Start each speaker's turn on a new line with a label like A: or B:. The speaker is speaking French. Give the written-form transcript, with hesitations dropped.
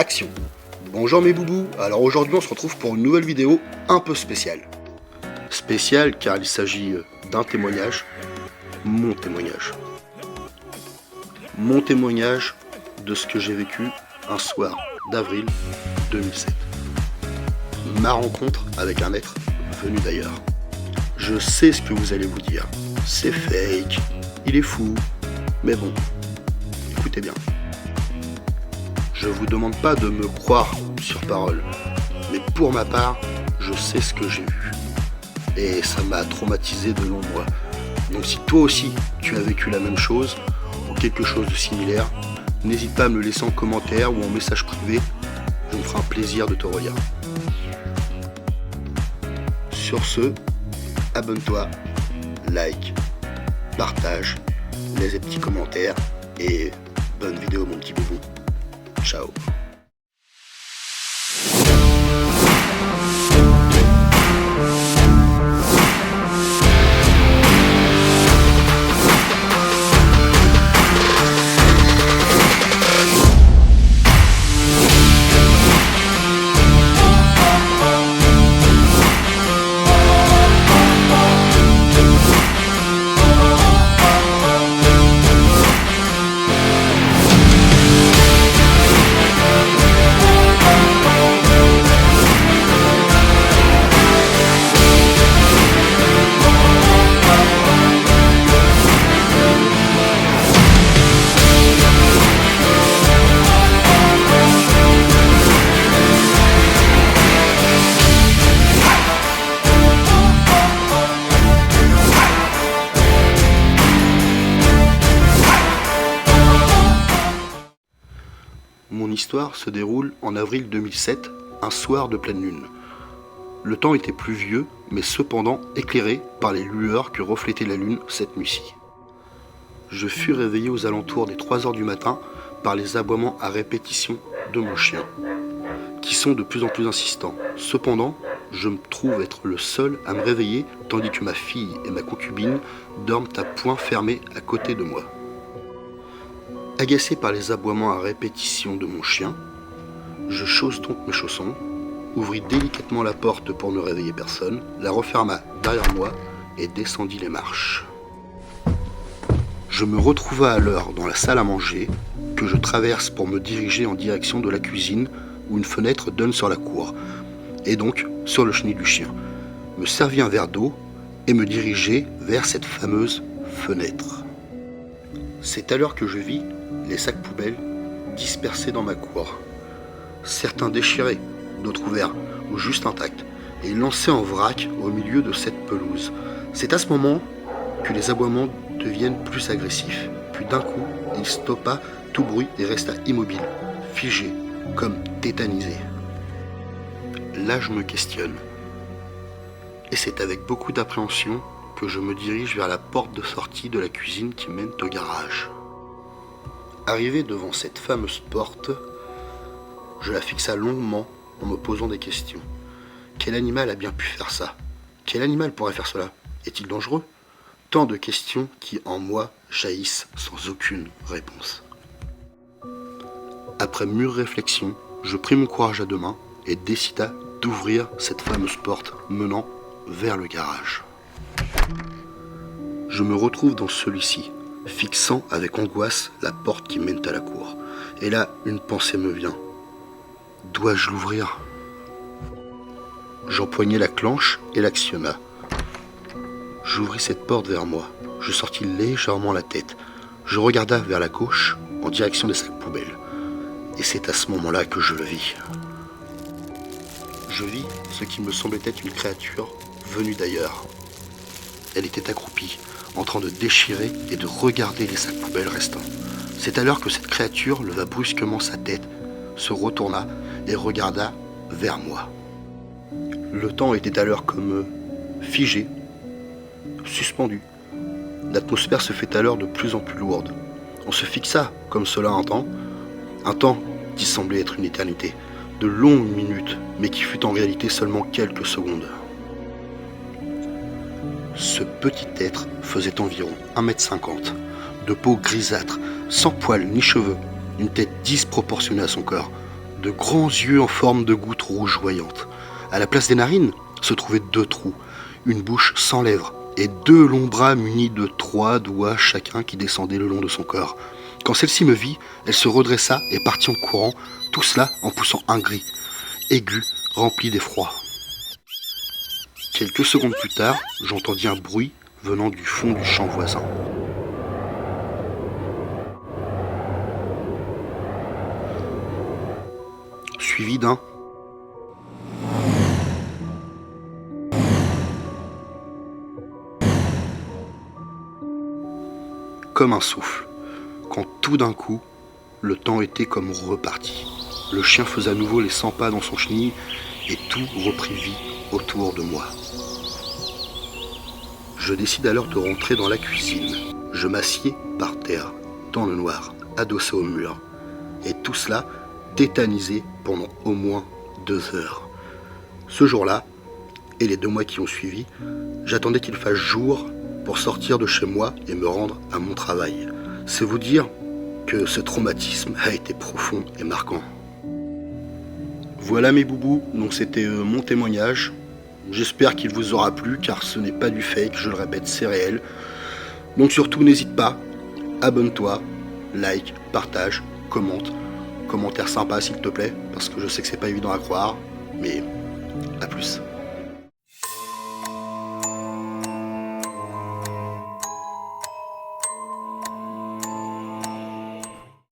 A: action. Bonjour mes boubous, alors aujourd'hui on se retrouve pour une nouvelle vidéo un peu spéciale. Spéciale car il s'agit d'un témoignage, mon témoignage. Mon témoignage de ce que j'ai vécu un soir d'avril 2007. Ma rencontre avec un être venu d'ailleurs. Je sais ce que vous allez vous dire, c'est fake, il est fou, mais bon, écoutez bien. Je vous demande pas de me croire sur parole, mais pour ma part, je sais ce que j'ai vu. Et ça m'a traumatisé de longs mois. Donc si toi aussi tu as vécu la même chose, ou quelque chose de similaire, n'hésite pas à me le laisser en commentaire ou en message privé, je me ferai un plaisir de te relire. Sur ce, abonne-toi, like, partage, laisse des petits commentaires et bonne vidéo mon petit boubou. Ciao. Mon histoire se déroule en avril 2007, un soir de pleine lune. Le temps était pluvieux, mais cependant éclairé par les lueurs que reflétait la lune cette nuit-ci. Je fus réveillé aux alentours des 3 heures du matin par les aboiements à répétition de mon chien, qui sont de plus en plus insistants. Cependant, je me trouve être le seul à me réveiller, tandis que ma fille et ma concubine dorment à poings fermés à côté de moi. Agacé par les aboiements à répétition de mon chien, je chausse donc mes chaussons, ouvris délicatement la porte pour ne réveiller personne, la referma derrière moi et descendis les marches. Je me retrouva alors dans la salle à manger, que je traverse pour me diriger en direction de la cuisine où une fenêtre donne sur la cour, et donc sur le chenil du chien, me servis un verre d'eau et me diriger vers cette fameuse fenêtre. C'est alors que je vis les sacs poubelles dispersés dans ma cour. Certains déchirés, d'autres ouverts ou juste intacts, et lancés en vrac au milieu de cette pelouse. C'est à ce moment que les aboiements deviennent plus agressifs. Puis d'un coup, il stoppa tout bruit et resta immobile, figé, comme tétanisé. Là, je me questionne. Et c'est avec beaucoup d'appréhension que je me dirige vers la porte de sortie de la cuisine qui mène au garage. Arrivé devant cette fameuse porte, je la fixa longuement en me posant des questions. Quel animal a bien pu faire ça? Quel animal pourrait faire cela? Est-il dangereux? Tant de questions qui en moi jaillissent sans aucune réponse. Après mûre réflexion, je pris mon courage à deux mains et décida d'ouvrir cette fameuse porte menant vers le garage. Je me retrouve dans celui-ci, fixant avec angoisse la porte qui mène à la cour. Et là, une pensée me vient. Dois-je l'ouvrir? J'empoignai la clenche et l'actionna. J'ouvris cette porte vers moi. Je sortis légèrement la tête. Je regarda vers la gauche, en direction des sacs poubelles. Et c'est à ce moment-là que je le vis. Je vis ce qui me semblait être une créature venue d'ailleurs. Elle était accroupie, en train de déchirer et de regarder les sacs poubelles restants. C'est alors que cette créature leva brusquement sa tête, se retourna et regarda vers moi. Le temps était alors comme figé, suspendu. L'atmosphère se fait alors de plus en plus lourde. On se fixa comme cela un temps qui semblait être une éternité, de longues minutes, mais qui fut en réalité seulement quelques secondes. Ce petit être faisait environ 1,50 m, de peau grisâtre, sans poils ni cheveux, une tête disproportionnée à son corps, de grands yeux en forme de gouttes rouges voyantes. À la place des narines se trouvaient 2 trous, une bouche sans lèvres et 2 longs bras munis de 3 doigts chacun qui descendaient le long de son corps. Quand celle-ci me vit, elle se redressa et partit en courant, tout cela en poussant un cri, aigu, rempli d'effroi. Quelques secondes plus tard, j'entendis un bruit venant du fond du champ voisin. Suivi d'un comme un souffle, quand tout d'un coup, le temps était comme reparti. Le chien faisait à nouveau les 100 pas dans son chenil et tout reprit vie autour de moi. Je décide alors de rentrer dans la cuisine. Je m'assieds par terre, dans le noir, adossé au mur. Et tout cela tétanisé pendant au moins 2 heures. Ce jour-là, et les 2 mois qui ont suivi, j'attendais qu'il fasse jour pour sortir de chez moi et me rendre à mon travail. C'est vous dire que ce traumatisme a été profond et marquant. Voilà mes boubous, donc c'était mon témoignage. J'espère qu'il vous aura plu car ce n'est pas du fake, je le répète, c'est réel. Donc surtout n'hésite pas, abonne-toi, like, partage, commente. Commentaire sympa s'il te plaît, parce que je sais que c'est pas évident à croire, mais à plus.